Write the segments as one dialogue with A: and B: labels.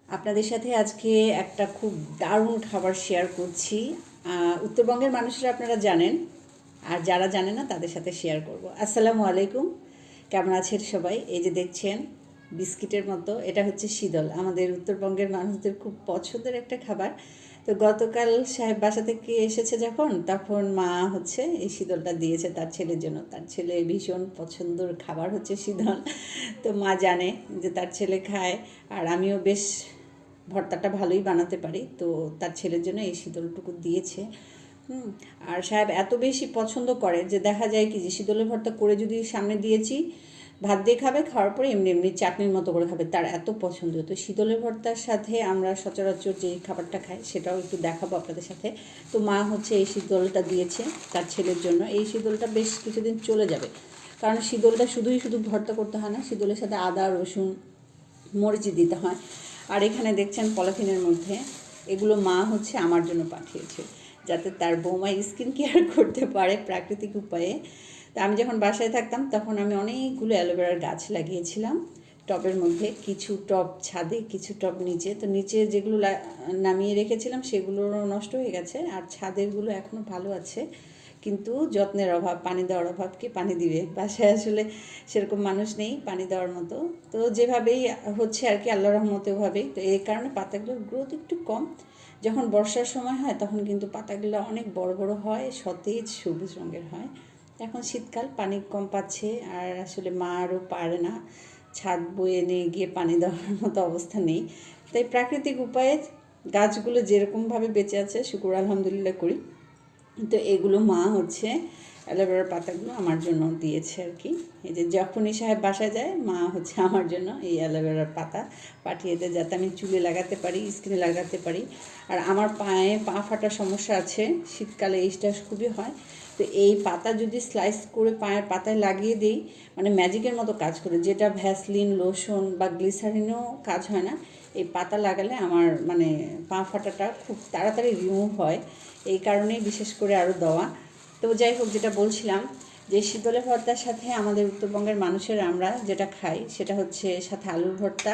A: আপনাদের সাথে আজকে একটা খুব দারুণ খাবার শেয়ার করছি। উত্তরবঙ্গের মানুষরা আপনারা জানেন, আর যারা জানে না তাদের সাথে শেয়ার করব। আসসালামু আলাইকুম, কেমন আছেন সবাই? এই যে দেখছেন বিস্কিটের মতো, এটা হচ্ছে শীতল। আমাদের উত্তরবঙ্গের মানুষদের খুব পছন্দের একটা খাবার। তো গতকাল সাহেব বাসা থেকে এসেছে যখন, তখন মা হচ্ছে এই শীতলটা দিয়েছে তার ছেলের জন্য। তার ছেলে ভীষণ পছন্দের খাবার হচ্ছে শীতল। তো মা জানে যে তার ছেলে খায়, আর আমিও বেশ ভর্তাটা ভালোই বানাতে পারি। তো তার ছেলের জন্য এই শীতলটুকু দিয়েছে। আর সাহেব এত বেশি পছন্দ করে যে দেখা যায় কি যে শীতলের ভর্তা করে যদি সামনে দিয়েছি, ভাত দিয়ে খাবে, খাওয়ার পরে এমনি এমনি চাটনির মতো করে খাবে, তার এত পছন্দ। তো শীতলের ভর্তার সাথে আমরা সচরাচর যে খাবারটা খাই সেটাও একটু দেখাবো আপনাদের সাথে। তো মা হচ্ছে এই শীতলটা দিয়েছে তার ছেলের জন্য। এই শীতলটা বেশ কিছুদিন চলে যাবে, কারণ শীতলটা শুধু ভর্তা করতে হয় না, শীতলের সাথে আদা রসুন মরিচি দিতে হয়। আর এখানে দেখছেন পলিথিনের মধ্যে এগুলো মা হচ্ছে আমার জন্য পাঠিয়েছে, যাতে তার বৌমা স্কিন কেয়ার করতে পারে প্রাকৃতিক উপায়ে। তা আমি যখন বাসায় থাকতাম তখন আমি অনেকগুলো অ্যালোভেরার গাছ লাগিয়েছিলাম টবের মধ্যে, কিছু টব ছাদে, কিছু টব নিচে। তো নিচে যেগুলো নামিয়ে রেখেছিলাম সেগুলোরও নষ্ট হয়ে গেছে, আর ছাদেরগুলো এখনও ভালো আছে, কিন্তু যত্নের অভাব, পানি দেওয়ার অভাব। কে পানি দিবে? বাসায় আসলে সেরকম মানুষ নেই পানি দেওয়ার মতো। তো যেভাবেই হচ্ছে আর কি, আল্লাহ রহমতে ওভাবেই। তো এই কারণে পাতাগুলোর গ্রোথ একটু কম। যখন বর্ষার সময় হয় তখন কিন্তু পাতাগুলো অনেক বড় বড় হয়, সতেজ সবুজ রঙের হয়। এখন শীতকাল, পানি কম পাচ্ছে, আর আসলে মা আরও পারে না, ছাদ বয়ে নিয়ে গিয়ে পানি দেওয়ার মতো অবস্থা নেই। তাই প্রাকৃতিক উপায়ে গাছগুলো যেরকমভাবে বেঁচে আছে শুকর আলহামদুলিল্লাহ করি। তো এগুলো মা হচ্ছে অ্যালোভেরার পাতাগুলো আমার জন্য দিয়েছে আর কি। এই যে যখনই সাহেব বাসায় যায় মা হচ্ছে আমার জন্য এই অ্যালোভেরার পাতা পাঠিয়ে দেয়, যাতে আমি চুলে লাগাতে পারি, স্কিনে লাগাতে পারি। আর আমার পায়ে পা ফাটার সমস্যা আছে, শীতকালে এইটা খুবই হয়। তো এই পাতা যদি স্লাইস করে পায়ের পাতায় লাগিয়ে দিই, মানে ম্যাজিকের মতো কাজ করে, যেটা ভ্যাসলিন, লোশন বা গ্লিসারিনও কাজ হয় না। এই পাতা লাগালে আমার মানে পা ফাটাটা খুব তাড়াতাড়ি রিমুভ হয়, এই কারণেই বিশেষ করে আরও দেওয়া। তো যাই হোক, যেটা বলছিলাম যে শীতলের ভর্তার সাথে আমাদের উত্তরবঙ্গের মানুষের আমরা যেটা খাই সেটা হচ্ছে সাথে আলুর ভর্তা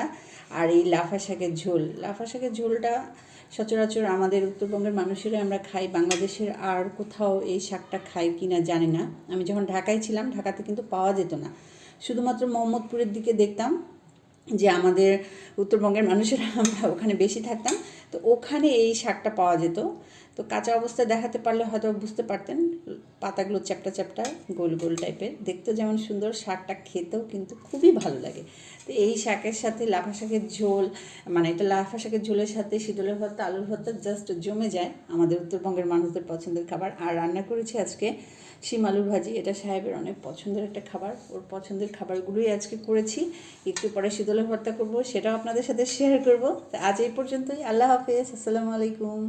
A: আর এই লাফা শাকের ঝোল। লাফা শাকের ঝোলটা সচরাচর আমাদের উত্তরবঙ্গের মানুষেরা আমরা খাই, বাংলাদেশের আর কোথাও এই শাকটা খাই কি না জানি না। আমি যখন ঢাকায় ছিলাম, ঢাকাতে কিন্তু পাওয়া যেত না, শুধুমাত্র মোহাম্মদপুরের দিকে দেখতাম যে আমাদের উত্তরবঙ্গের মানুষেরা আমরা ওখানে বেশি থাকতাম, তো ওখানে এই শাকটা পাওয়া যেত। তো কাঁচা অবস্থায় দেখাতে পারলে হয়তো বুঝতে পারতেন। পাতাগুলো চ্যাপটা চ্যাপটা গোল গোল টাইপের, দেখতে যেমন সুন্দর, শাকটা খেতেও কিন্তু খুবই ভালো লাগে। তো এই শাকের সাথে লাফা শাকের ঝোল, মানে এটা লাফা শাকের ঝোলের সাথে শীতলের ভর্তা, আলুর ভর্তা জাস্ট জমে যায়, আমাদের উত্তরবঙ্গের মানুষদের পছন্দের খাবার। আর রান্না করেছি আজকে শিম আলুর ভাজি, এটা সাহেবের অনেক পছন্দের একটা খাবার, ওর পছন্দের খাবারগুলোই আজকে করেছি। একটু পরে শীতলের ভর্তা করবো, সেটাও আপনাদের সাথে শেয়ার করবো। তো আজ এই পর্যন্তই, আল্লাহ হাফেজ, আসসালামু আলাইকুম।